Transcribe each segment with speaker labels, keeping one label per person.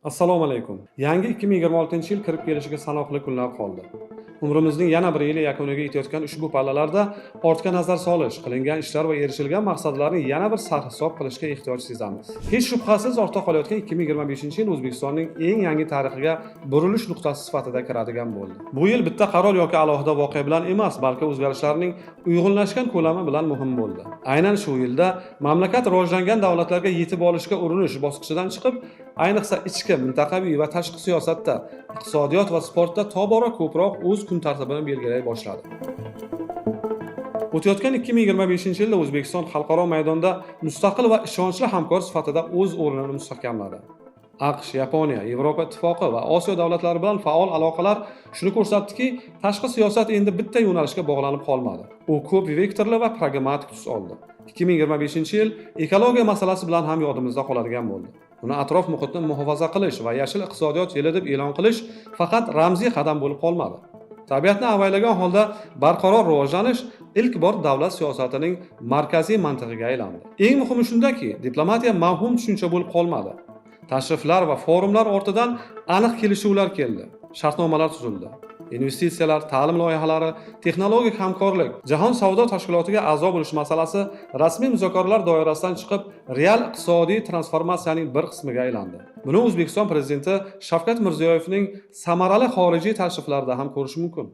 Speaker 1: Assalomu alaykum. Yangi 2026-yil kirib kelishiga sanoqli kunlar qoldi. Umrimizning yana bir yili yakuniga yetayotgan ushbu pallalarda ortga nazar solish, qilingan ishlar va erishilgan maqsadlarni yana bir sarhisob qilishga ehtiyoj sezamiz. Hech shubhasiz ortda qolayotgan 2025-yil O'zbekistonning eng yangi tarixiga burilish nuqtasi sifatida kiradigan bo'ldi. Bu yil bitta qaror yoki alohida voqea bilan emas, balki o'zgarishlarning uyg'unlashgan ko'lami bilan muhim bo'ldi. Aynan shu yilda mamlakat rivojlangan davlatlarga yetib olishga urinish bosqichidan chiqib, ayniqsa ichki, mintaqaviy va tashqi siyosatda, iqtisodiyot va sportda tobora ko'proq o'z kun tartibini belgilay boshladi. O'tayotgan 2025-yilda O'zbekiston xalqaro maydonda mustaqil va ishonchli hamkor sifatida o'z o'rnini mustahkamladi. AQSh, Yaponiya, Yevropa Ittifoqi va Osiyo davlatlari bilan faol aloqalar shuni ko'rsatdiki, tashqi siyosat endi bitta yo'nalishga bog'lanib qolmadi. U ko'p vektorli va pragmatik tus oldi. 2025-yil ekologiya masalasi bilan ham yodimizda qoladigan bo'ldi. Uni atrof muhitni muhofaza qilish va yashil iqtisodiyot yili deb e'lon qilish faqat ramziy qadam bo'lib qolmadi. Tabiatni avaylagan holda barqaror rivojlanish ilk bor davlat siyosatining markaziy mantig'iga aylandi. Eng muhimi shundaki, diplomatiya mavhum tushuncha bo'lib qolmadi. Tashriflar va forumlar ortidan aniq kelishuvlar keldi. Shartnomalar tuzildi. Investitsiyalar, ta'lim loyihalari, texnologik hamkorlik, jahon savdo tashkilotiga a'zo bo'lish masalasi rasmiy muzokaralar doirasidan chiqib, real iqtisodiy transformatsiyaning bir qismiga aylandi. Buni O'zbekiston prezidenti Shavkat Mirziyoyevning samarali xorijiy tashriflarida ham ko'rish mumkin.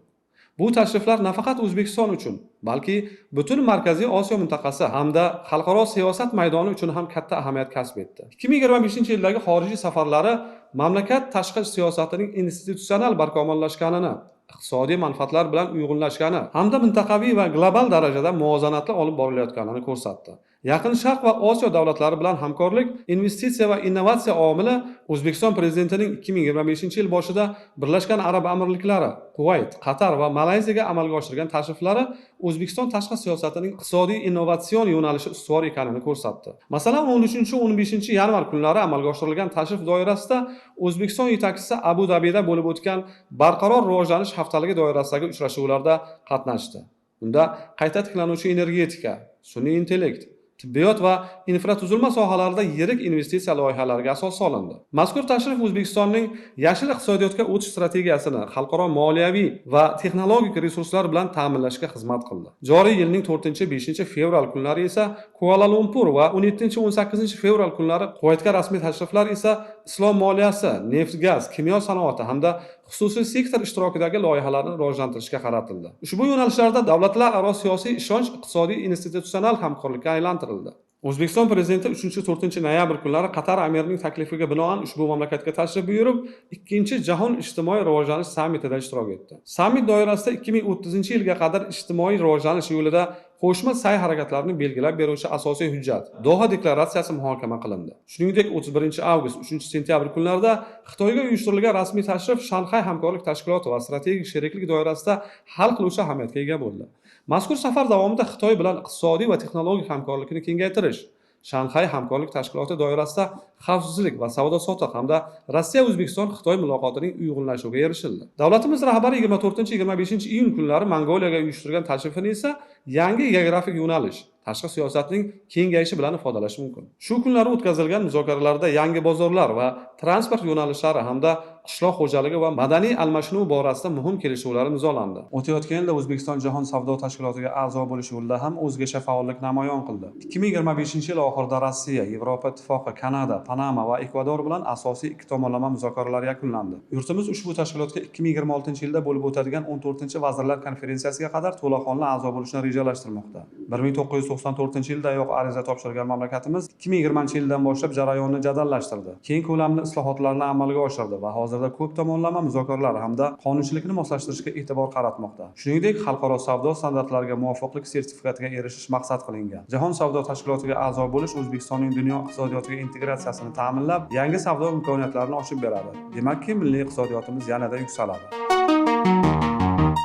Speaker 1: Bu tashriflar nafaqat O'zbekiston uchun, balki butun Markaziy Osiyo mintaqasi hamda xalqaro siyosat maydoni uchun ham katta ahamiyat kasb etdi. 2025-yildagi xorijiy safarlari mamlakat tashqi siyosatining institutsional barqarorlashganini, iqtisodiy manfaatlar bilan uyg'unlashgani hamda mintaqaviy va global darajada muvozanatli olib borilayotganini ko'rsatdi. Yaqin Sharq va Osiyo davlatlari bilan hamkorlik, investitsiya va innovatsiya omili O'zbekiston prezidentining 2025-yil boshida Birlashgan Arab Amirliklari, Kuvayt, Qatar va Malayziyaga amalga oshirgan tashriflari O'zbekiston tashqi siyosatining iqtisodiy innovatsion yo'nalishi ustuvor ekanini ko'rsatdi. Masalan, 13-15 yanvar kunlari amalga oshirilgan tashrif doirasida O'zbekiston yetakchisi Abu Dabida bo'lib o'tgan barqaror rivojlanish haftaligi doirasidagi uchrashuvlarda qatnashdi. Unda qayta tiklanuvchi energetika, sun'iy intellekt, tibbiyot va infratuzilma sohalarida yirik investitsiya loyihalariga asos solindi. Mazkur tashrif O'zbekistonning yashil iqtisodiyotga o'tish strategiyasini xalqaro moliyaviy va texnologik resurslar bilan ta'minlashga xizmat qildi. Joriy yilning 4-5 fevral kunlari esa Kuala Lumpur va 17-18 fevral kunlari Kuvaytga rasmiy tashriflar esa islom moliyasi, neft, gaz, kimyo sanoati hamda xususiy sektor ishtirokidagi loyihalarni rivojlantirishga qaratildi. Ushbu yo'nalishlarda davlatlararo siyosiy ishonch iqtisodiy institutsional hamkorlikka aylantirildi. O'zbekiston prezidenti 3-4 noyabr kunlari Qatar amirining taklifiga binoan ushbu mamlakatga tashrif buyurib, 2-jahon ijtimoiy rivojlanish sammitida ishtirok etdi. Sammit doirasida 2030-yilga qadar ijtimoiy rivojlanish yo'lida qo'shma sa'y-harakatlarni belgilab beruvchi asosiy hujjat Doha deklaratsiyasi muhokama qilindi. Shuningdek, 31-avgust, 3-sentyabr kunlarida Xitoyga uyushtirilgan rasmiy tashrif Shanxay hamkorlik tashkiloti va strategik sheriklik doirasida hal qiluvchi ahamiyatga ega bo'ldi. Mazkur safar davomida Xitoy bilan iqtisodiy va texnologik hamkorlikni kengaytirish, Shanxay hamkorlik tashkiloti doirasida xavfsizlik va savdo-sotiq hamda Rossiya-O'zbekiston-Xitoy muloqotining uyg'unlashuviga erishildi. Davlatimiz rahbari 24-25 iyun kunlari Mongoliyaga uyushtirgan tashrifini esa yangi geografik yo'nalish, tashqi siyosatning kengayishi bilan ifodalash mumkin. Shu kunlari o'tkazilgan muzokaralarda yangi bozorlar va transport yo'nalishlari hamda qishloq xo'jaligi va madaniy almashinuv borasida muhim kelishuvlar imzolandi. O'tayotgan yilda O'zbekiston Jahon savdo tashkilotiga a'zo bo'lish yo'lida ham o'zgacha faollik namoyon qildi. 2025-yil oxirida Rossiya, Yevropa Ittifoqi, Kanada, Panama va Ekvador bilan asosiy ikki tomonlama muzokaralar yakunlandi. Yurtimiz ushbu tashkilotga 2026-yilda bo'lib o'tadigan 14-vazirlar konferensiyasiga qadar to'laqonli a'zo bo'lishni rejalashtirmoqda. 1994-yildayoq ariza topshirgan mamlakatimiz 2020-yildan boshlab jarayonni jadallashtirdi. Keng ko'lamli islohotlarni amalga oshirdi va hozirda ko'p tomonlama muzokaralar hamda qonunchilikni moslashtirishga e'tibor qaratmoqda. Shuningdek, xalqaro savdo standartlariga muvofiqlik sertifikatiga erishish maqsad qilingan. Jahon savdo tashkilotiga a'zo bo'lish O'zbekistonning dunyo iqtisodiyotiga integratsiyasini ta'minlab, yangi savdo imkoniyatlarini ochib beradi. Demakki, milliy iqtisodiyotimiz yanada yuksaladi.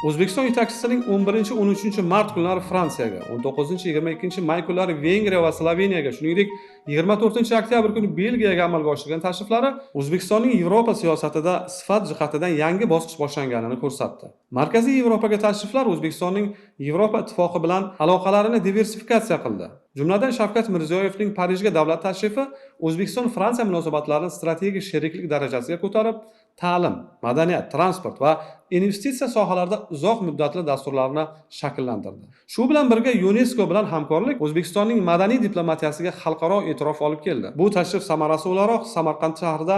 Speaker 1: O'zbekiston yetakchisining 11-13 mart kunlari Fransiyaga, 19-22 may kunlari Vengriya va Sloveniyaga, shuningdek 24 oktyabr kuni Belgiyaga amalga oshirgan tashriflari O'zbekistonning Yevropa siyosatida sifat jihatidan yangi bosqich boshlanganini ko'rsatdi. Markaziy Yevropaga tashriflar O'zbekistonning Yevropa ittifoqi bilan aloqalarini diversifikatsiya qildi. Jumladan Shavkat Mirziyoyevning Parijga davlat tashrifi O'zbekiston-Fransiya munosabatlarini strategik sheriklik darajasiga ko'tarib, ta'lim, madaniyat, transport va investitsiya sohalarida uzoq muddatli dasturlarni shakllantirdi. Shu bilan birga UNESCO bilan hamkorlik O'zbekistonning madaniy diplomatiyasiga xalqaro e'tirof olib keldi. Bu tashrif samarasi o'laroq Samarqand shahrida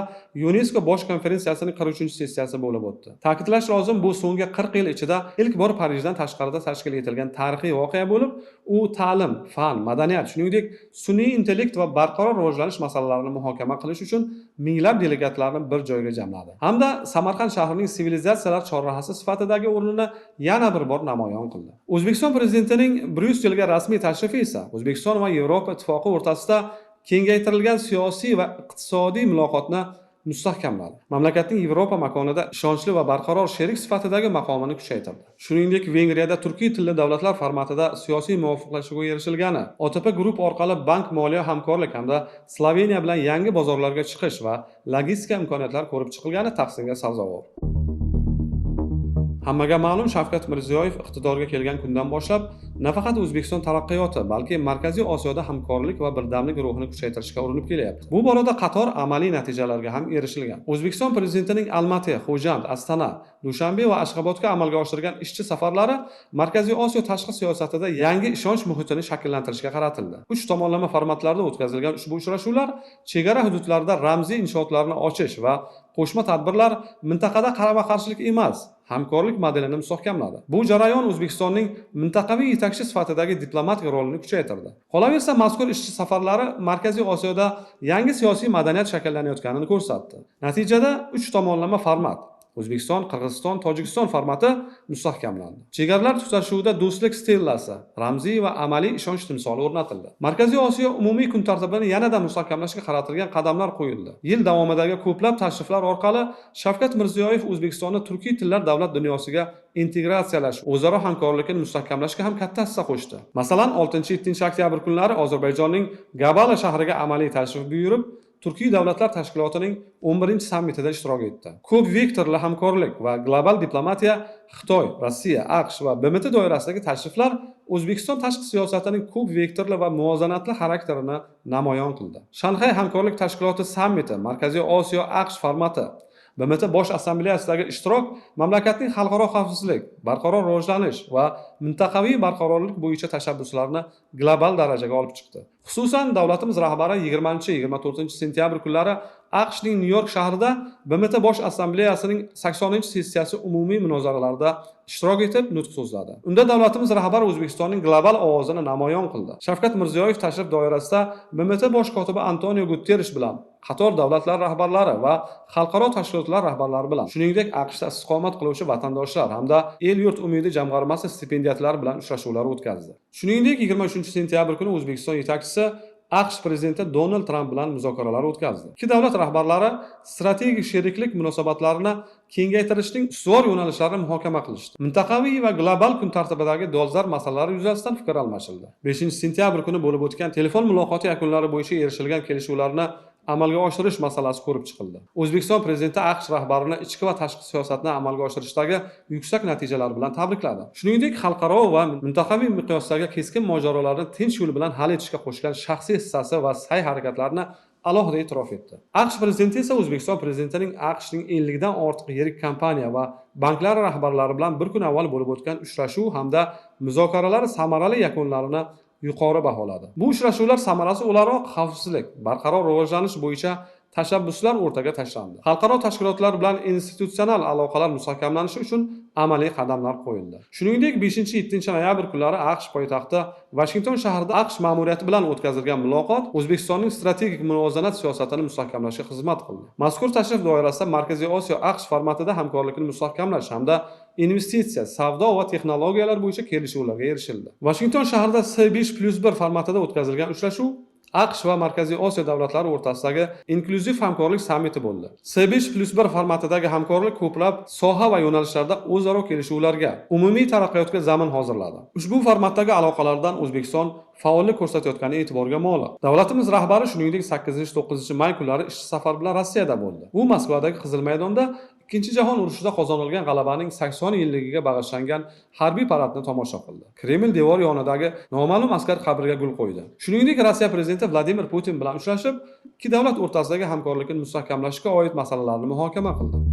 Speaker 1: UNESCO bosh konferensiyasining 43-sessiyasi bo'lib o'tdi. Ta'kidlash lozim, bu so'nggi 40 yil ichida ilk bor Parijdan tashqarida tashkil etilgan tarixiy voqea bo'lib, u ta'lim, fan, madaniyat, shuningdek sun'iy intellekt va barqaror rivojlanish masalalarini muhokama qilish uchun minglab delegatlarni bir joyga jamladi. Hamda Samarqand shahrining sivilizatsiyalar chorrahasi sifatidagi o'rnini yana bir bor namoyon qildi. O'zbekiston prezidentining Bryusselga rasmiy tashrifi esa O'zbekiston va Yevropa ittifoqi o'rtasida kengaytirilgan siyosiy va iqtisodiy muloqotni mustahkamladi. Mamlakatning Yevropa makonida ishonchli va barqaror sherik sifatidagi maqomini kuchaytirdi. Shuningdek, Vengriyada turkiy tilli davlatlar formatida siyosiy muvofiqlashuvga erishilgani, OTP Group orqali bank moliya hamkorlik hamda Sloveniya bilan yangi bozorlarga chiqish va logistika imkoniyatlari ko'rib chiqilgani tahsinga sazovor. Hammaga ma'lum, Shavkat Mirziyoyev iqtidorga kelgan kundan boshlab nafaqat O'zbekiston taraqqiyoti, balki Markaziy Osiyoda hamkorlik va birdamlik ruhini kuchaytirishga urinib kelyapti. Bu borada qator amaliy natijalarga ham erishilgan. O'zbekiston prezidentining Almaty, Xo'jand, Astana, Dushanbe va Ashxobodga amalga oshirgan ishchi safarlari Markaziy Osiyo tashqi siyosatida yangi ishonch muhitini shakllantirishga qaratildi. 3 tomonlama formatlarda o'tkazilgan ushbu uchrashuvlar chegara hududlarida ramziy inshootlarni ochish va qo'shma tadbirlar mintaqada qarama-qarshilik emas, hamkorlik modelini mustahkamladi. Bu jarayon O'zbekistonning mintaqaviy yetakchi sifatidagi diplomatik rolini kuchaytirdi. Qolaversa, mazkur ishchi safarlari Markaziy Osiyoda yangi siyosiy madaniyat shakllanayotganini ko'rsatdi. Natijada 3 tomonlama format O'zbekiston, Qirg'iziston, Tojikiston formati mustahkamlandi. Chegaralar tutashuvida do'stlik stellasi, ramziy va amaliy ishonch timsoli o'rnatildi. Markaziy Osiyo umumiy kun tartibini yanada mustahkamlashga qaratilgan qadamlar qo'yildi. Yil davomidagi ko'plab tashriflar orqali Shavkat Mirziyoyev O'zbekistonni turkiy tillar davlat dunyosiga integratsiyalash, o'zaro hamkorlikni mustahkamlashga ham katta hissa qo'shdi. Masalan, 6-7 oktyabr kunlari Ozarbayjonning Gabala shahriga amaliy tashrif buyurib, Turkiy davlatlar tashkilotining 11-sammitida ishtirok etdi. Ko'p vektorli hamkorlik va global diplomatiya, Xitoy, Rossiya, AQSh va BMT doirasidagi tashriflar O'zbekiston tashqi siyosatining ko'p vektorli va muvozanatli xarakterini namoyon qildi. Shanxay hamkorlik tashkiloti sammiti, Markaziy Osiyo AQSh formati, BMT bosh assambleyasidagi ishtirok mamlakatning xalqaro xavfsizlik, barqaror rivojlanish va mintaqaviy barqarorlik bo'yicha tashabbuslarni global darajaga olib chiqdi. Xususan, davlatimiz rahbari 20-24 sentyabr kunlari AQShning Nyu-York shahrida BMT bosh assambleyasining 80-sessiyasi umumiy munozaralarida ishtirok etib nutq so'zladi. Unda davlatimiz rahbari O'zbekistonning global ovozini namoyon qildi. Shavkat Mirziyoyev tashrif doirasida BMT bosh kotibi Antonio Guterres bilan qator davlatlar rahbarlari va xalqaro tashkilotlar rahbarlari bilan, shuningdek AQShda istiqomat qiluvchi vatandoshlar hamda El-yurt umidi jamg'armasi stipendiyatlari bilan uchrashuvlar o'tkazdi. Shuningdek, 23-sentyabr kuni O'zbekiston yetakchisi AQSh prezidenti Donald Tramp bilan muzokaralar o'tkazdi. Ikki davlat rahbarlari strategik sheriklik munosabatlarini kengaytirishning ustuvor yo'nalishlarini muhokama qilishdi. Mintaqaviy va global kun tartibidagi dolzarb masalalar yuzasidan fikr almashildi. 5-sentyabr kuni bo'lib o'tgan telefon muloqoti yakunlari bo'yicha erishilgan kelishuvlarni amalga oshirish masalasi ko'rib chiqildi. O'zbekiston prezidenti AQSh rahbarini ichki va tashqi siyosatni amalga oshirishdagi yuksak natijalar bilan tabrikladi. Shuningdek, xalqaro va mintaqaviy miqyosdagi keskin mojarolarni tinch yo'l bilan hal etishga qo'shgan shaxsiy hissasi va sa'y harakatlarini alohida e'tirof etdi. AQSh prezidenti esa O'zbekiston prezidentining AQShning 50 dan ortiq yirik kompaniya va banklar rahbarlari bilan bir kun avval bo'lib o'tgan uchrashuv hamda muzokaralar samarali yakunlarini yuqori baholadi. Bu uchrashuvlar samarasi o'laroq xavfsizlik, barqaror rivojlanish bo'yicha tashabbuslar o'rtaga tashlandi. Xalqaro tashkilotlar bilan institutsional aloqalar mustahkamlanishi uchun amaliy qadamlar qo'yildi. Shuningdek, 5-7 noyabr kunlari AQSh poytaxti Washington shahrida AQSh ma'muriyati bilan o'tkazilgan muloqot O'zbekistonning strategik muvozanat siyosatini mustahkamlashga xizmat qildi. Mazkur tashrif doirasida Markaziy Osiyo AQSh formatida hamkorlikni mustahkamlash hamda investitsiya, savdo va texnologiyalar bo'yicha kelishuvlarga erishildi. Washington shahrida C5+1 formatida o'tkazilgan uchrashuv AQSh va Markaziy Osiyo davlatlari o'rtasidagi inklyuziv hamkorlik sammiti bo'ldi. C5+1 formatidagi hamkorlik ko'plab soha va yo'nalishlarda o'zaro kelishuvlarga, umumiy taraqqiyotga zamin hozirladi. Ushbu formatdagi aloqalardan O'zbekiston faollik ko'rsatayotgani e'tiborga molik. Davlatimiz rahbari shuningdek 8-9 may kunlari ishchi safar bilan Rossiyada bo'ldi. U Moskvadagi Qizil maydonda Ikkinchi jahon urushida qozonilgan g'alabaning 80 yilligiga bag'ishlangan harbiy paradni tomosha qildi. Kreml devori yonidagi noma'lum askar qabriga gul qo'ydi. Shuningdek, Rossiya prezidenti Vladimir Putin bilan uchrashib, ikki davlat o'rtasidagi hamkorlikni mustahkamlashga oid masalalarni muhokama qildi.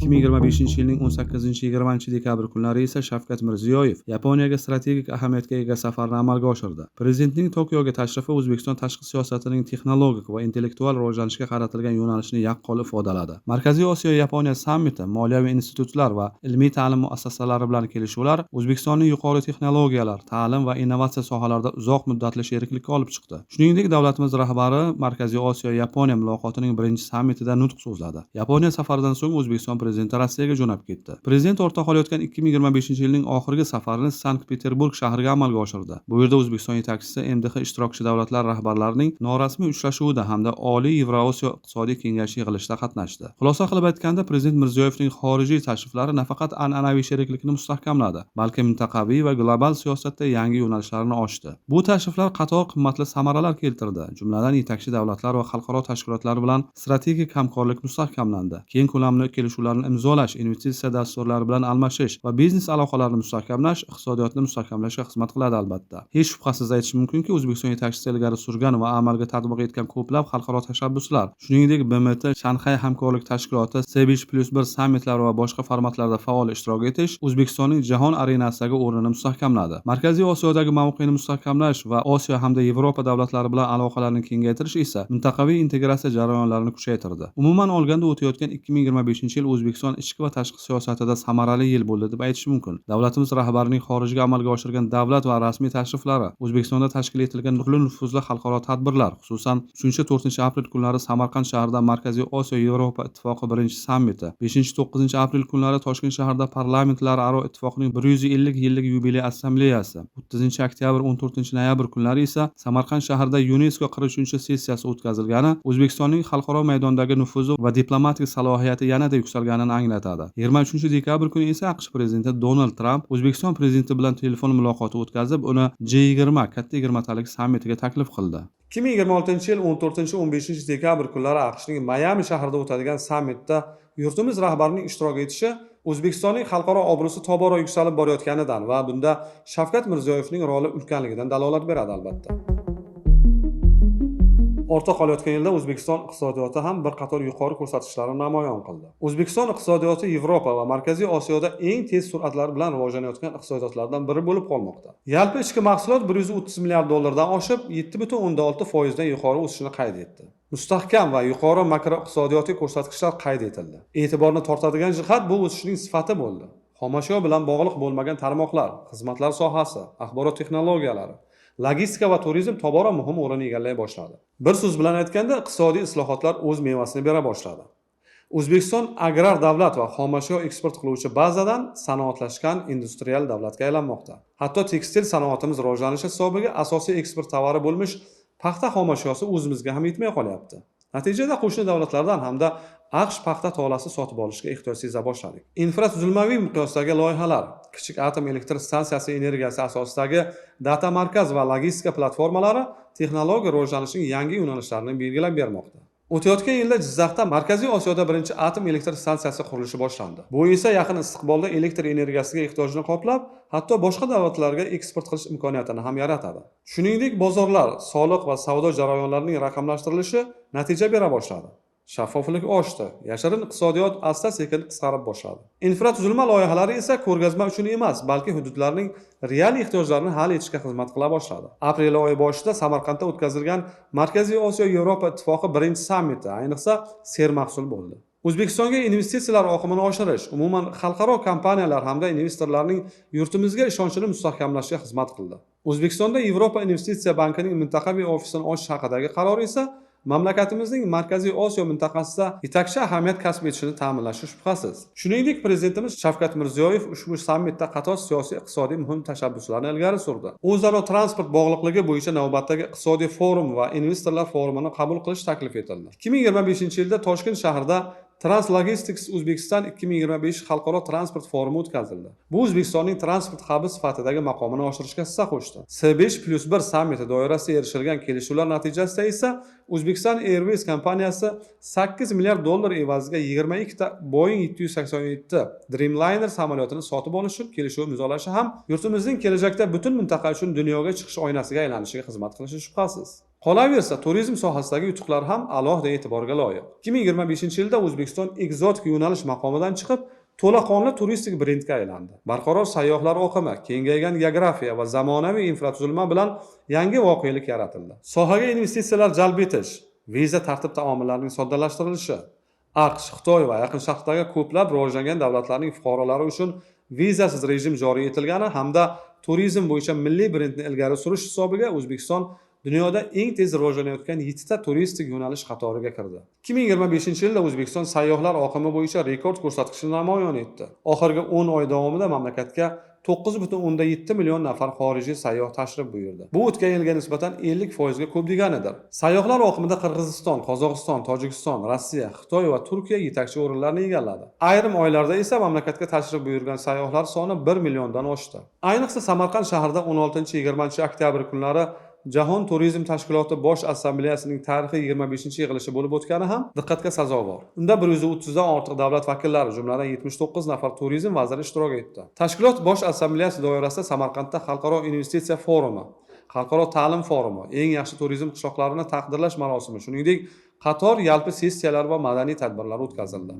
Speaker 1: 2025-yilning 18-20 dekabr kunlari esa Shavkat Mirziyoyev Yaponiyaga strategik ahamiyatga ega safarni amalga oshirdi. Prezidentning Tokioga tashrifi O'zbekiston tashqi siyosatining texnologik va intellektual rivojlanishga qaratilgan yo'nalishini yaqqol ifodaladi. Markaziy Osiyo Yaponiya sammiti, moliyaviy institutlar va ilmiy ta'lim muassasalari bilan kelishuvlar O'zbekistonning yuqori texnologiyalar, ta'lim va innovatsiya sohalarida uzoq muddatli sheriklikka olib chiqdi. Shuningdek, davlatimiz rahbari Markaziy Osiyo Yaponiya muloqotining birinchi sammitida nutq so'zladi. Yaponiya safaridan so'ng O'zbekiston prezidenti Rossiyaga jo'nab ketdi. Prezident o'rta qolayotgan 2025-yilning oxirgi safarini Sankt-Peterburg shahriga amalga oshirdi. Bu yerda O'zbekiston yetakchisi MDH ishtirokchi davlatlar rahbarlarining norasmiy uchrashuvida hamda Oliy Yevrosiyo iqtisodiy kengashi yig'ilishida qatnashdi. Xulosa qilib aytganda, Prezident Mirziyoyevning xorijiy tashriflari nafaqat an'anaviy sheriklikni mustahkamladi, balki mintaqaviy va global siyosatda yangi yo'nalishlarni ochdi. Bu tashriflar qator qimmatli samaralar keltirdi. Jumladan, yetakchi davlatlar va xalqaro tashkilotlar bilan strategik hamkorlik mustahkamlandi. Keng ko'lamli kelishuvlarni imzolash, investitsiya dasturlari bilan almashish va biznes aloqalarini mustahkamlash iqtisodiyotni mustahkamlashga xizmat qiladi albatta. Hech shubhasiz aytish mumkinki, O'zbekiston yetakchisi ilgari surgan va amalga tatbiq etgan ko'plab xalqaro tashabbuslar, shuningdek BMT, Shanxay hamkorlik tashkiloti, C5+1 sammitlar va boshqa formatlarda faol ishtirok etish O'zbekistonning jahon arenasidagi o'rnini mustahkamladi. Markaziy Osiyodagi mavqeini mustahkamlash va Osiyo hamda Yevropa davlatlari bilan aloqalarni kengaytirish esa mintaqaviy integratsiya jarayonlarini kuchaytirdi. Umuman olganda, o'tayotgan 2025-yil O'zbekiston ichki va tashqi siyosatida samarali yil bo'ldi deb aytish mumkin. Davlatimiz rahbarining xorijga amalga oshirgan davlat va rasmiy tashriflari, O'zbekistonda tashkil etilgan turli nufuzli xalqaro tadbirlar, xususan 3-4 aprel kunlari Samarqand shahrida Markaziy Osiyo Yevropa ittifoqi birinchi sammiti, 5-9 aprel kunlari Toshkent shahrida parlamentlararo ittifoqning 150 yillik yubiley assambleyasi, 30-oktyabr-14-noyabr kunlari esa Samarqand shahrida UNESCO 43-sessiyasi o'tkazilgani O'zbekistonning xalqaro maydondagi nufuzi va diplomatik salohiyati yanada yuksalganini anglatadi. 23-dekabr kuni esa AQSh prezidenti Donald Tramp O'zbekiston prezidenti bilan telefon muloqoti o'tkazib, uni G20 katta 20talik sammitiga taklif qildi. 2026-yil 14-15 dekabr kunlari AQShning Mayami shahrida o'tadigan sammitda yurtimiz rahbarining ishtirok etishi O'zbekistonning xalqaro obro'si tobora yuksalib borayotganidan va bunda Shavkat Mirziyoyevning roli ulkanligidan dalolat beradi albatta. Ortda qolayotgan yilda O'zbekiston iqtisodiyoti ham bir qator yuqori ko'rsatkichlarni namoyon qildi. O'zbekiston iqtisodiyoti Yevropa va Markaziy Osiyoda eng tez sur'atlar bilan rivojlanayotgan iqtisodiyotlardan biri bo'lib qolmoqda. Yalpi ichki mahsulot 130 milliard dollardan oshib, 7,6% dan yuqori o'sishini qayd etdi. Mustahkam va yuqori makroiqtisodiyotiy ko'rsatkichlar qayd etildi. E'tiborni tortadigan jihat bu o'sishning sifati bo'ldi. Xomashyo bilan bog'liq bo'lmagan tarmoqlar, xizmatlar sohasi, axborot texnologiyalari, logistika va turizm tobora muhim o'rin egallay boshladi. Bir so'z bilan aytganda, iqtisodiy islohotlar o'z mevasini bera boshladi. O'zbekiston agrar davlat va xomashyo eksport qiluvchi bazadan sanoatlashgan industrial davlatga aylanmoqda. Hatto tekstil sanoatimiz rivojlanishi hisobiga asosiy eksport tovari bo'lmish paxta xomashyosi o'zimizga ham yetmay qolyapti. Natijada qo'shni davlatlardan hamda AQSh paxta tolasi sotib olishga ehtiyoj seza boshladik. Infratuzilmaviy miqyosdagi loyihalar, kichik atom elektr stansiyasi energiyasi asosidagi data markaz va logistika platformalari texnologiya rivojlanishining yangi yo'nalishlarini belgilab bermoqda. O'tayotgan yilda Jizzaxda Markaziy Osiyoda birinchi atom elektr stansiyasi qurilishi boshlandi. Bu esa yaqin istiqbolda elektr energiyasiga ehtiyojni qoplab, hatto boshqa davlatlarga eksport qilish imkoniyatini ham yaratadi. Shuningdek, bozorlar, soliq va savdo jarayonlarining raqamlashtirilishi natija bera boshladi. Shaffoflik oshdi, yashirin iqtisodiyot asta-sekin qisqarib boshladi. Infratuzilma loyihalari esa ko'rgazma uchun emas, balki hududlarning real ehtiyojlarini hal etishga xizmat qila boshladi. Aprel oyi boshida Samarqandda o'tkazilgan Markaziy Osiyo Yevropa ittifoqi birinchi sammiti ayniqsa sermahsul bo'ldi. O'zbekistonga investitsiyalar oqimini oshirish, umuman xalqaro kompaniyalar hamda investorlarning yurtimizga ishonchini mustahkamlashga xizmat qildi. O'zbekistonda Yevropa investitsiya bankining mintaqaviy ofisini ochish haqidagi qaror esa mamlakatimizning Markaziy Osiyo mintaqasida yetakchi ahamiyat kasb etishini ta'minlashi shubhasiz. Shuningdek, prezidentimiz Shavkat Mirziyoyev ushbu sammitda qator siyosiy iqtisodiy muhim tashabbuslarni ilgari surdi. O'zaro transport bog'liqligi bo'yicha navbatdagi iqtisodiy forum va investorlar forumini qabul qilish taklif etildi. 2025-yilda Toshkent shahrida Translogistics Uzbekistan 2025 xalqaro transport forumi o'tkazildi. Bu O'zbekistonning transport hubi sifatidagi maqomini oshirishga hissa qo'shdi. S5+1 sammiti doirasida erishilgan kelishuvlar natijasida esa Uzbekistan Airways kompaniyasi 8 milliard dollar evaziga 22 ta Boeing 787 Dreamliner samolyotini sotib olish uchun kelishuv imzolashi ham yurtimizning kelajakda butun mintaqa uchun dunyoga chiqish oynasiga aylanishiga xizmat qilishi shubhasiz. Qolaversa, turizm sohasidagi yutuqlar ham alohida e'tiborga loyiq. 2025-yilda O'zbekiston ekzotik yo'nalish maqomidan chiqib, to'laqonli turistik brendga aylandi. Barqaror sayyohlar oqimi, kengaygan geografiya va zamonaviy infratuzilma bilan yangi voqelik yaratildi. Sohaga investitsiyalar jalb etish, viza tartib-taomillarining soddalashtirilishi, AQSh, Xitoy va Yaqin Sharqdagi ko'plab rivojlangan davlatlarning fuqarolari uchun vizasiz rejim joriy etilgani hamda turizm bo'yicha milliy brendni ilgari surish hisobiga O'zbekiston dunyoda eng tez rivojlanayotgan 7 ta turistik yo'nalish qatoriga kirdi. 2025-yilda O'zbekiston sayyohlar oqimi bo'yicha rekord ko'rsatkichni namoyon etdi. Oxirgi 10 oy davomida mamlakatga 9,7 million nafar xorijiy sayyoh tashrif buyurdi. Bu o'tgan yilga nisbatan 50% ga ko'p deganidir. Sayyohlar oqimida Qirg'iziston, Qozog'iston, Tojikiston, Rossiya, Xitoy va Turkiya yetakchi o'rinlarni egalladi. Ayrim oylarda esa mamlakatga tashrif buyurgan sayyohlar soni 1 milliondan oshdi. Ayniqsa Samarqand shahrida 16-20 oktyabr kunlari Jahon turizm tashkiloti bosh assambleyasining tarixiy 25-yig'ilishi bo'lib o'tgani ham diqqatga sazovor. Unda 130 dan ortiq davlat vakillari, jumladan 79 nafar turizm vaziri ishtirok etdi. Tashkilot bosh assambleyasi doirasida Samarqandda xalqaro investitsiya forumi, xalqaro ta'lim forumi, eng yaxshi turizm qishloqlarini taqdirlash marosimi, shuningdek, qator yalpi sessiyalar va madaniy tadbirlar o'tkazildi.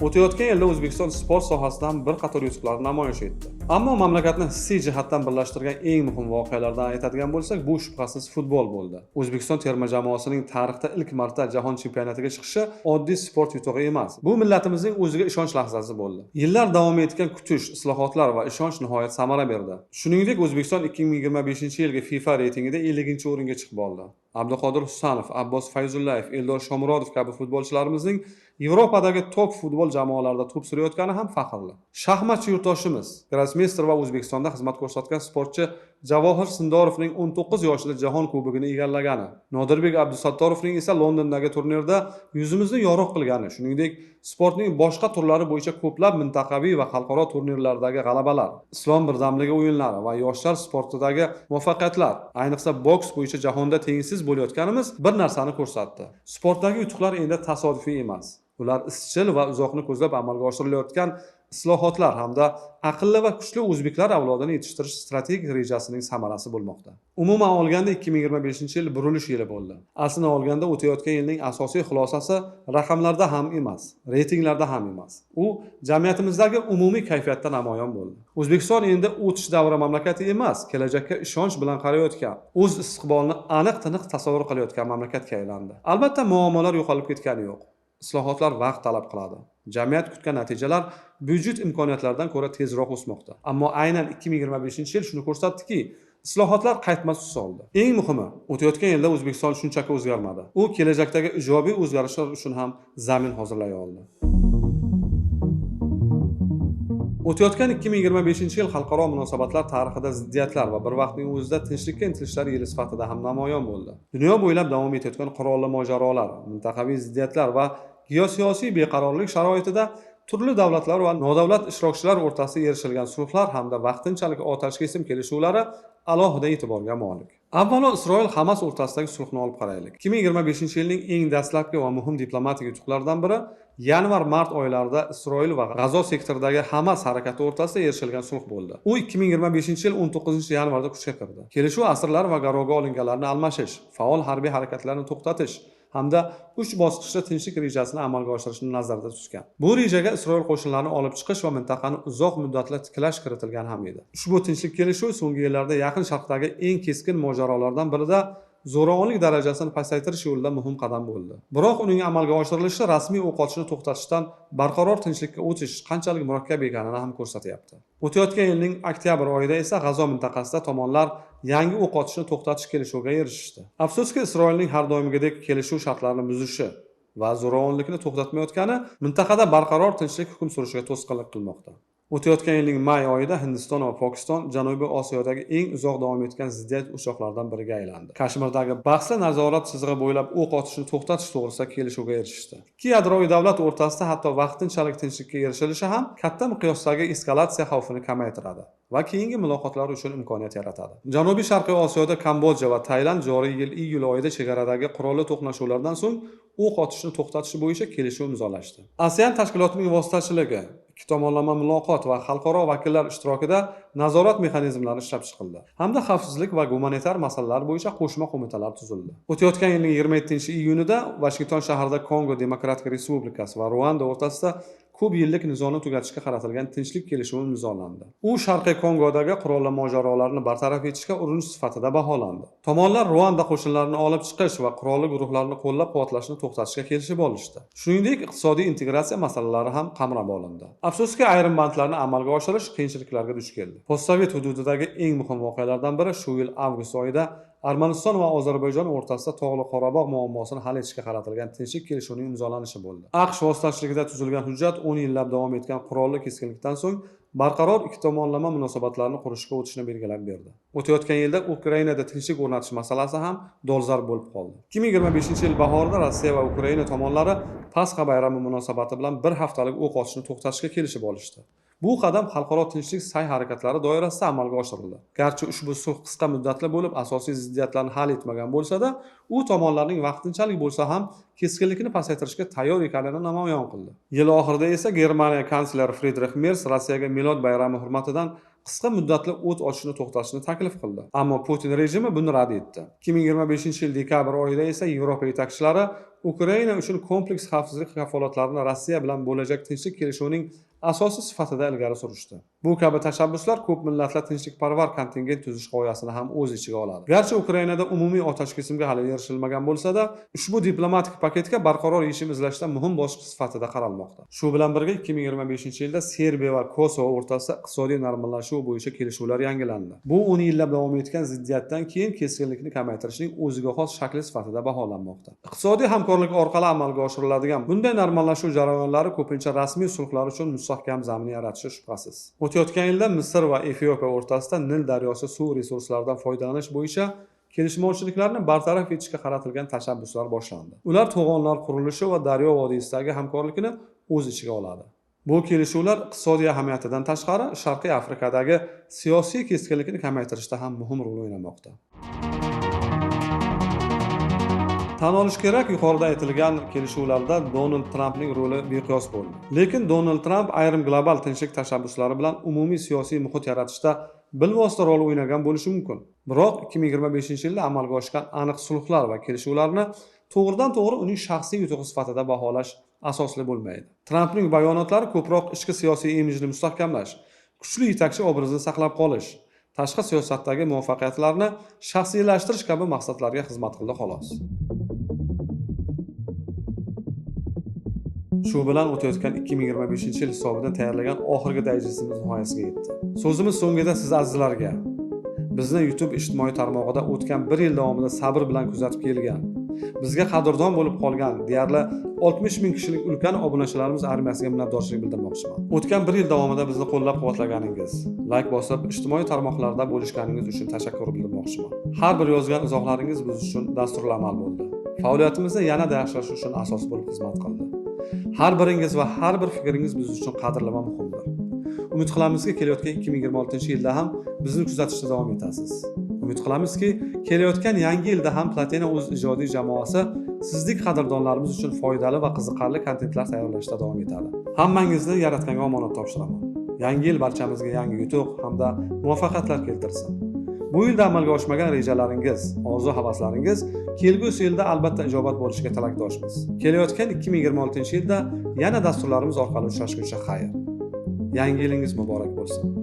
Speaker 1: O'tayotgan yilda O'zbekiston sport sohasidan bir qator yutuqlarni namoyish etdi. Ammo mamlakatni hissiy jihatdan birlashtirgan eng muhim voqealardan aytadigan bo'lsak, bu shubhasiz futbol bo'ldi. O'zbekiston terma jamoasining tarixda ilk marta jahon chempionatiga chiqishi oddiy sport yutug'i emas. Bu millatimizning o'ziga ishonch lahzasi bo'ldi. Yillar davom etgan kutish, islohotlar va ishonch nihoyat samara berdi. Shuningdek, O'zbekiston 2025-yilgi FIFA reytingida 50-o'ringa chiqib oldi. Abduqodir Husanov, Abbos Fayzullayev, Eldor Shomurodov kabi futbolchilarimizning Yevropadagi top futbol jamoalarida to'p surayotgani ham faxrli. Shaxmatchi yurtdoshimiz, grossmeyster va O'zbekistonda xizmat ko'rsatgan sportchi Javohir Sindorovning 19 yoshida jahon kubogini egallagani, Nodirbek Abdusattorovning esa Londondagi turnirda yuzimizni yorug' qilgani, shuningdek, sportning boshqa turlari bo'yicha ko'plab mintaqaviy va xalqaro turnirlardagi g'alabalar, islom birdamligi o'yinlari va yoshlar sportidagi muvaffaqiyatlar, ayniqsa boks bo'yicha jahonda tengsiz bo'layotganimiz bir narsani ko'rsatdi. Sportdagi yutuqlar endi tasodifiy emas. Ular izchil va uzoqni ko'zlab amalga oshirilayotgan islohotlar hamda aqlli va kuchli o'zbeklar avlodini yetishtirish strategik rejasining samarasi bo'lmoqda. Umuman olganda 2025-yil burilish yili bo'ldi. Aslini olganda o'tayotgan yilning asosiy xulosasi raqamlarda ham emas, reytinglarda ham emas. U jamiyatimizdagi umumiy kayfiyatda namoyon bo'ldi. O'zbekiston endi o'tish davri mamlakati emas, kelajakka ishonch bilan qarayotgan, o'z istiqbolini aniq-tiniq tasavvur qilayotgan mamlakatga aylandi. Albatta, muammolar yo'qolib ketgani yo'q. Islohotlar vaqt talab qiladi. Jamiyat kutgan natijalar byudjet imkoniyatlaridan ko'ra tezroq o'smoqda. Ammo aynan 2025-yil shuni ko'rsatdiki, islohotlar qaytmas tus oldi. Eng muhimi, o'tayotgan yilda O'zbekiston shunchaki o'zgarmadi. U kelajakdagi ijobiy o'zgarishlar uchun ham zamin hozirlay oldi. O'tayotgan 2025-yil xalqaro munosabatlar tarixida ziddiyatlar va bir vaqtning o'zida tinchlikka intilishlar yili sifatida ham namoyon bo'ldi. Dunyo bo'ylab davom etayotgan qurolli mojarolar, mintaqaviy ziddiyatlar va geosiyosiy beqarorlik sharoitida turli davlatlar va nodavlat ishtirokchilar o'rtasida erishilgan sulhlar hamda vaqtinchalik otash kesim kelishuvlari alohida e'tiborga molik. Avvalo Isroil Hamas o'rtasidagi sulhni olib qaraylik. 2025-yilning eng dastlabki va muhim diplomatik yutuqlaridan biri yanvar-mart oylarida Isroil va G'azo sektoridagi Hamas harakati o'rtasida erishilgan sulh bo'ldi. U 2025-yil 19-yanvarda kuchga kirdi. Kelishuv asirlar va garovga olinganlarni almashish, faol harbiy harakatlarni to'xtatish hamda 3 bosqichda tinchlik rejasini amalga oshirishni nazarda tutgan. Bu rejaga Isroil qo'shinlarini olib chiqish va mintaqani uzoq muddatli tiklash kiritilgan ham edi. Ushbu tinchlik kelishuvi so'nggi yillarda Yaqin Sharqdagi eng keskin mojarolardan birida zo'ravonlik darajasini pasaytirish yo'lida muhim qadam bo'ldi. Biroq uning amalga oshirilishi rasmiy o'q otishni to'xtatishdan barqaror tinchlikka o'tish qanchalik murakkab ekanini ham ko'rsatyapti. O'tayotgan yilning oktyabr oyida esa G'azo mintaqasida tomonlar yangi o'q otishni to'xtatish kelishuviga erishishdi. Afsuski, Isroilning har doimgidek kelishuv shartlarini buzishi va zo'ravonlikni to'xtatmayotgani mintaqada barqaror tinchlik hukm surishiga to'sqinlik qilmoqda. O'tayotgan yilning may oyida Hindiston va Pokiston Janubiy Osiyodagi eng uzoq davom etgan ziddiyat o'choqlaridan biriga aylandi. Kashmirdagi bahsli nazorat chizig'i bo'ylab o'q otishni to'xtatish to'g'risida kelishuvga erishishdi. Ikki yadroviy davlat o'rtasida hatto vaqtinchalik tinchlikka erishilishi ham katta miqyosdagi eskalatsiya xavfini kamaytiradi va keyingi muloqotlar uchun imkoniyat yaratadi. Janubiy Sharqiy Osiyoda Kambodja va Tailand joriy yil iyul oyida chegaradagi qurolli to'qnashuvlardan so'ng o'q otishni to'xtatish bo'yicha kelishuv imzolashdi. ASEAN tashkilotining vositachiligi, ikki tomonlama muloqot va xalqaro vakillar ishtirokida nazorat mexanizmlari ishlab chiqildi hamda xavfsizlik va gumanitar masalalar bo'yicha qo'shma qo'mitalar tuzildi. O'tayotgan yilning 27-iyunida Vashington shahrida Kongo Demokratik Respublikasi va Ruanda o'rtasida ko'p yillik nizoni tugatishga qaratilgan tinchlik kelishuvi imzolandi. U Sharqiy Kongodagi qurolli mojarolarni bartaraf etishga urinish sifatida baholandi. Tomonlar Ruanda qo'shinlarini olib chiqish va qurolli guruhlarni qo'llab-quvvatlashni to'xtatishga kelishib olishdi. Shuningdek, iqtisodiy integratsiya masalalari ham qamrab olindi. Afsuski, ayrim bandlarni amalga oshirish qiyinchiliklarga duch keldi. Postsovet hududidagi eng muhim voqealardan biri shu yil avgust oyida Armaniston va Ozarbayjon o'rtasida Tog'li Qorabog' muammosini hal etishga qaratilgan tinchlik kelishuvining imzolanishi bo'ldi. AQSh vositachiligida tuzilgan hujjat 10 yillab davom etgan qurolli keskinlikdan so'ng barqaror ikki tomonlama munosabatlarni qurishga o'tishni belgilab berdi. O'tayotgan yilda Ukrainada tinchlik o'rnatish masalasi ham dolzarb bo'lib qoldi. 2025-yil bahorida Rossiya va Ukraina tomonlari Pasxa bayrami munosabati bilan bir haftalik o'q otishni to'xtatishga kelishib olishdi. Bu qadam xalqaro tinchlik sa'y-harakatlari doirasida amalga oshirildi. Garchi ushbu sulh qisqa muddatli bo'lib, asosiy ziddiyatlarni hal etmagan bo'lsa-da, u tomonlarning vaqtinchalik bo'lsa ham keskinlikni pasaytirishga tayyor ekanini namoyon qildi. Yil oxirida esa Germaniya kansleri Friedrich Merz Rossiyaga Milod bayrami hurmatidan qisqa muddatli o't ochishni to'xtatishni taklif qildi. Ammo Putin rejimi buni rad etdi. 2025-yil dekabr oyida esa Yevropa yetakchilari Ukraina uchun kompleks xavfsizlik kafolatlarini Rossiya bilan bo'lajak tinchlik kelishuvining asosiy sifatida ilgari surishdi. Bu kabi tashabbuslar ko'p millatlar tinchlikparvar kontingent tuzish g'oyasini ham o'z ichiga oladi. Garchi Ukrainada umumiy otash kesimga hali erishilmagan bo'lsa-da, ushbu diplomatik paketga barqaror yechim izlashda muhim bosqich sifatida qaralmoqda. Shu bilan birga 2025-yilda Serbiya va Kosovo o'rtasida iqtisodiy normalashuv bo'yicha kelishuvlar yangilandi. Bu 10 yillab davom etgan ziddiyatdan keyin keskinlikni kamaytirishning o'ziga xos shakli sifatida baholanmoqda. Iqtisodiy hamkorlik orqali amalga oshiriladigan bunday normalashuv jarayonlari ko'pincha rasmiy sulhlar uchun mustahkam zamin yaratishi shubhasiz. O'tayotgan yilda Misr va Efiopiya o'rtasida Nil daryosi suv resurslaridan foydalanish bo'yicha kelishmovchiliklarni bartaraf etishga qaratilgan tashabbuslar boshlandi. Ular to'g'onlar qurilishi va daryo vodiysidagi hamkorlikni o'z ichiga oladi. Bu kelishuvlar iqtisodiy ahamiyatidan tashqari Sharqiy Afrikadagi siyosiy keskinlikni kamaytirishda ham muhim rol o'ynamoqda. Tan olish kerak, yuqorida aytilgan kelishuvlarda Donald Trampning roli beqiyos bo'ldi. Lekin Donald Tramp ayrim global tinchlik tashabbuslari bilan umumiy siyosiy muhit yaratishda bilvosita rol o'ynagan bo'lishi mumkin. Biroq 2025-yilda amalga oshgan aniq sulhlar va kelishuvlarni to'g'ridan-to'g'ri uning shaxsiy yutug'i sifatida baholash asosli bo'lmaydi. Trampning bayonotlari ko'proq ichki siyosiy imijni mustahkamlash, kuchli yetakchi obrazini saqlab qolish, tashqi siyosatdagi muvaffaqiyatlarni shaxsiylashtirish kabi maqsadlarga xizmat qildi xolos. Shu bilan o'tayotgan 2025-yil hisobidan tayyorlagan oxirgi dayjestimiz nihoyasiga yetdi. So'zimiz so'ngida siz azizlarga, bizni YouTube ijtimoiy tarmog'ida o'tgan 1 yil davomida sabr bilan kuzatib kelgan, bizga qadrdon bo'lib qolgan deyarli 60 ming kishilik ulkan obunachilarimiz armiyasiga minnatdorchilik bildirmoqchiman. O'tgan 1 yil davomida bizni qo'llab-quvvatlaganingiz, like bosib, ijtimoiy tarmoqlarda bo'lishganingiz uchun tashakkur bildirmoqchiman. Har bir yozgan izohlaringiz biz uchun dasturli amal bo'ldi. Faoliyatimizni yanada yaxshilash uchun asos bo'lib xizmat qildi. Har biringiz va har bir fikringiz biz uchun qadrli va muhimdir. Umid qilamizki, kelayotgan 2026-yilda ham bizni kuzatishda davom etasiz. Umid qilamizki, kelayotgan yangi yilda ham Platina o'z ijodiy jamoasi sizning qadrdonlarimiz uchun foydali va qiziqarli kontentlar tayyorlashda davom etadi. Hammangizni Yaratganga omonat topshiraman. Yangi yil barchamizga yangi yutuq hamda muvaffaqiyatlar keltirsin. Bu yilda amalga oshmagan rejalaringiz, orzu-havaslaringiz kelgusi yilda albatta ijobat bo'lishiga tilakdoshmiz. Kelayotgan 2026-yilda yana dasturlarimiz orqali uchrashguncha xayr. Yangi yilingiz muborak bo'lsin.